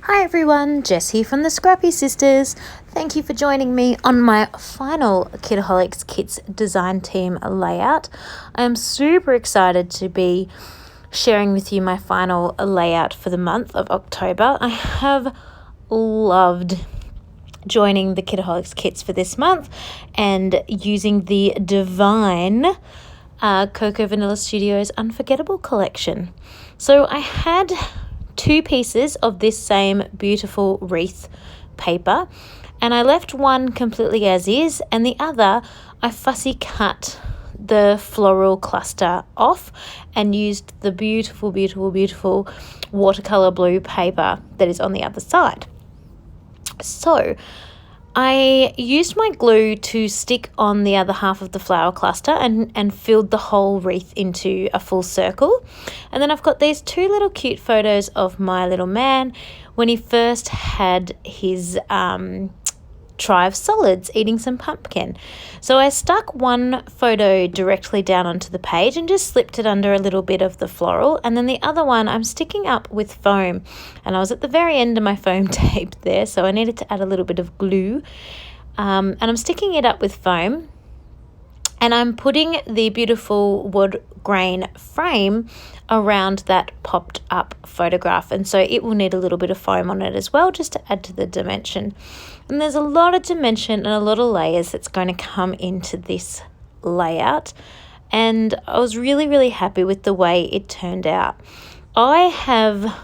Hi everyone, Jess here from the Scrappy Sisters. Thank you for joining me on my final Kitaholic Kits design team layout. I am super excited to be sharing with you my final layout for the month of October. I have loved joining the Kitaholic Kits for this month and using the divine Cocoa Vanilla Studios Unforgettable collection. So I had two pieces of this same beautiful wreath paper, and I left one completely as is, and the other I fussy cut the floral cluster off and used the beautiful watercolor blue paper that is on the other side. So I used my glue to stick on the other half of the flower cluster and filled the whole wreath into a full circle. And then I've got these two little cute photos of my little man when he first had his try of solids, eating some pumpkin. So I stuck one photo directly down onto the page and just slipped it under a little bit of the floral, and then the other one I'm sticking up with foam, and I was at the very end of my foam tape there, so I needed to add a little bit of glue, and I'm sticking it up with foam, and I'm putting the beautiful wood grain frame around that popped up photograph, and so it will need a little bit of foam on it as well, just to add to the dimension. And there's a lot of dimension and a lot of layers that's going to come into this layout, and I was really happy with the way it turned out. I have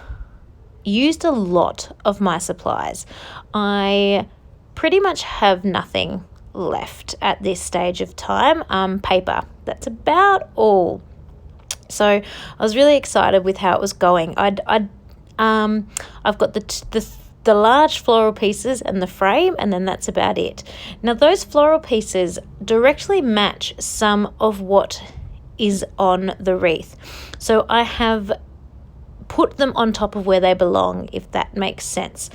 used a lot of my supplies. I pretty much have nothing left at this stage of time. Paper, that's about all. So I was really excited with how it was going. I've got the large floral pieces and the frame, and then that's about it. Now those floral pieces directly match some of what is on the wreath, so I have put them on top of where they belong, if that makes sense.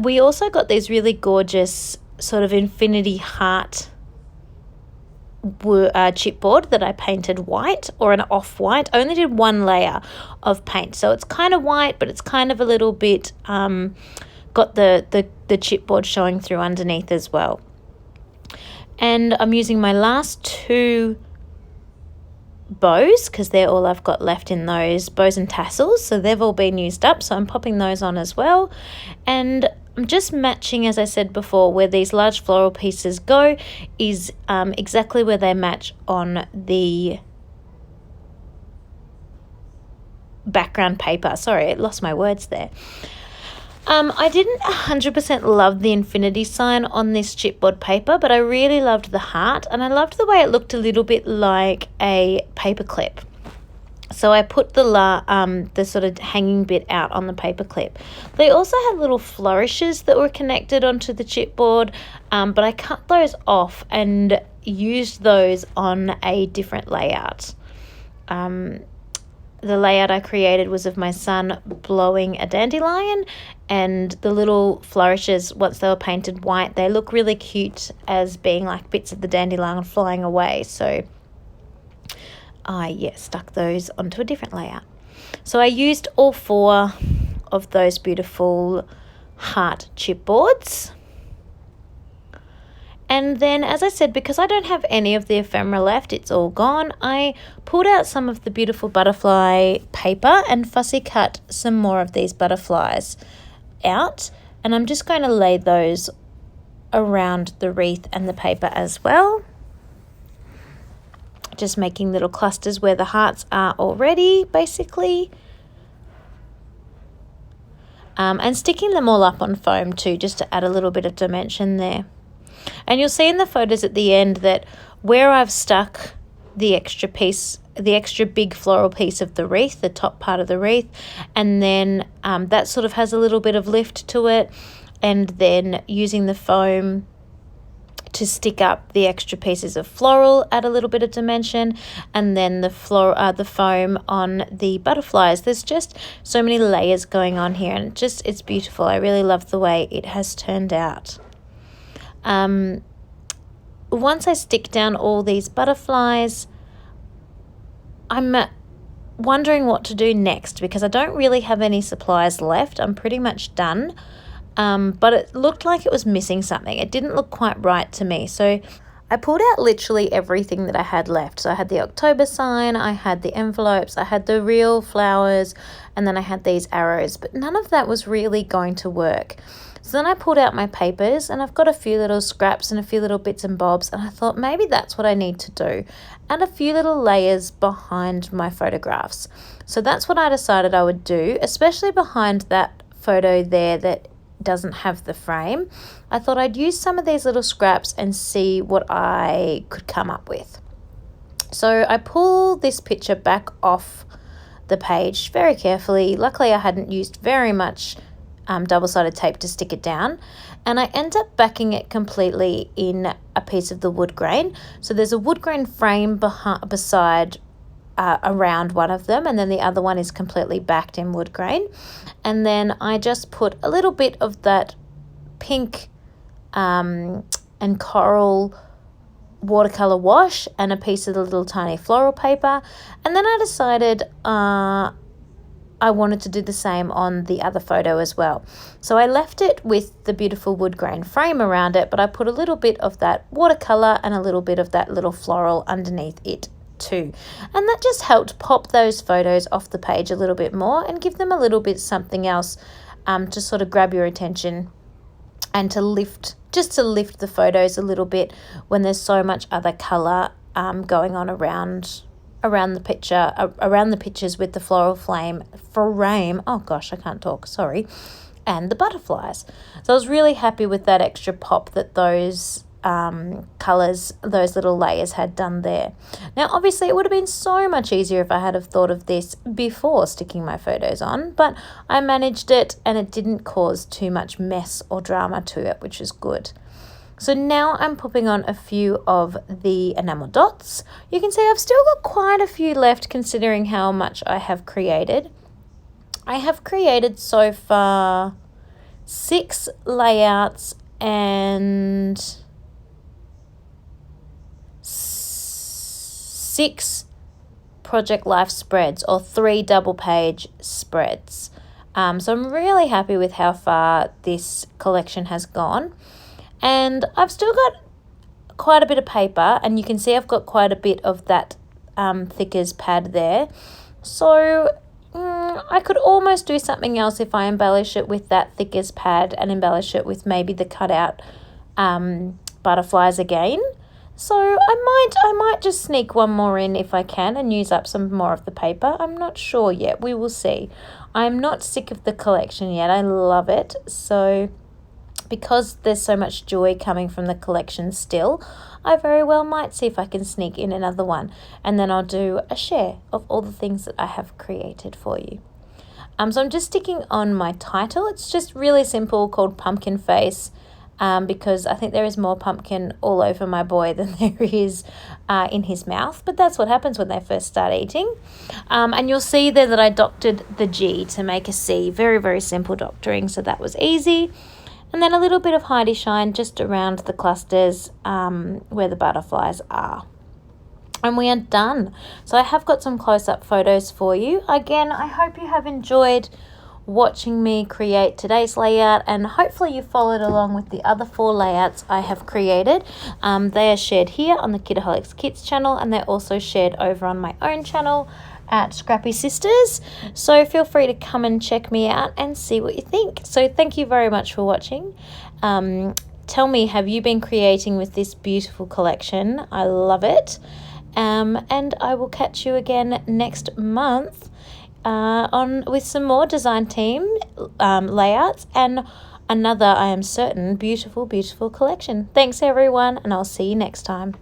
We also got these really gorgeous sort of infinity heart chipboard that I painted white, or an off-white. I only did one layer of paint, so it's kind of white, but it's kind of a little bit got the chipboard showing through underneath as well. And I'm using my last two bows because they're all I've got left in those, bows and tassels, so they've all been used up, so I'm popping those on as well. And I'm just matching, as I said before, where these large floral pieces go is exactly where they match on the background paper. Sorry, I lost my words there. I didn't 100% love the infinity sign on this chipboard paper, but I really loved the heart, and I loved the way it looked a little bit like a paper clip. So I put the sort of hanging bit out on the paper clip. They also had little flourishes that were connected onto the chipboard, but I cut those off and used those on a different layout. The layout I created was of my son blowing a dandelion, and the little flourishes, once they were painted white, they look really cute as being like bits of the dandelion flying away. So I stuck those onto a different layout. So I used all four of those beautiful heart chipboards. And then, as I said, because I don't have any of the ephemera left, it's all gone, I pulled out some of the beautiful butterfly paper and fussy cut some more of these butterflies out. And I'm just going to lay those around the wreath and the paper as well. Just making little clusters where the hearts are already, basically. And sticking them all up on foam too, just to add a little bit of dimension there. And you'll see in the photos at the end that where I've stuck the extra piece, the extra big floral piece of the wreath, the top part of the wreath, and then that sort of has a little bit of lift to it, and then using the foam to stick up the extra pieces of floral, add a little bit of dimension, and then the foam on the butterflies. There's just so many layers going on here, and it's beautiful. I really love the way it has turned out. Once I stick down all these butterflies, I'm wondering what to do next because I don't really have any supplies left. I'm pretty much done. But it looked like it was missing something. It didn't look quite right to me. So I pulled out literally everything that I had left. So I had the October sign, I had the envelopes, I had the real flowers, and then I had these arrows. But none of that was really going to work. So then I pulled out my papers, and I've got a few little scraps and a few little bits and bobs, and I thought maybe that's what I need to do. And a few little layers behind my photographs. So that's what I decided I would do, especially behind that photo there that doesn't have the frame. I thought I'd use some of these little scraps and see what I could come up with. So I pull this picture back off the page very carefully. Luckily I hadn't used very much double-sided tape to stick it down, and I end up backing it completely in a piece of the wood grain. So there's a wood grain frame beside around one of them, and then the other one is completely backed in wood grain. And then I just put a little bit of that pink and coral watercolor wash and a piece of the little tiny floral paper, and then I decided I wanted to do the same on the other photo as well. So I left it with the beautiful wood grain frame around it, but I put a little bit of that watercolor and a little bit of that little floral underneath it too. And that just helped pop those photos off the page a little bit more and give them a little bit something else to sort of grab your attention and to lift the photos a little bit when there's so much other color going on around the picture, around the pictures with the floral frame, oh gosh, I can't talk, sorry, and the butterflies. So I was really happy with that extra pop that those colours, those little layers had done there. Now obviously it would have been so much easier if I had have thought of this before sticking my photos on, but I managed it and it didn't cause too much mess or drama to it, which is good. So now I'm popping on a few of the enamel dots. You can see I've still got quite a few left considering how much I have created. I have created so far 6 layouts and 6 project life spreads, or 3 double page spreads. So I'm really happy with how far this collection has gone. And I've still got quite a bit of paper, and you can see I've got quite a bit of that thickers pad there. So I could almost do something else if I embellish it with that thickers pad and embellish it with maybe the cutout butterflies again. So I might just sneak one more in if I can and use up some more of the paper. I'm not sure yet. We will see. I'm not sick of the collection yet. I love it. So because there's so much joy coming from the collection still, I very well might see if I can sneak in another one, and then I'll do a share of all the things that I have created for you. So I'm just sticking on my title. It's just really simple, called Pumpkin Face, because I think there is more pumpkin all over my boy than there is in his mouth, but that's what happens when they first start eating. And you'll see there that I doctored the G to make a C. Very, very simple doctoring, so that was easy. And then a little bit of Heidi Shine just around the clusters where the butterflies are. And we are done. So I have got some close-up photos for you. Again, I hope you have enjoyed watching me create today's layout, and hopefully you followed along with the other 4 layouts I have created. They are shared here on the Kitaholic Kits channel, and they're also shared over on my own channel at Scrappy Sisters. So feel free to come and check me out and see what you think. So thank you very much for watching. Tell me, have you been creating with this beautiful collection? I love it. And I will catch you again next month with some more design team layouts and another, I am certain, beautiful, beautiful collection. Thanks everyone, and I'll see you next time.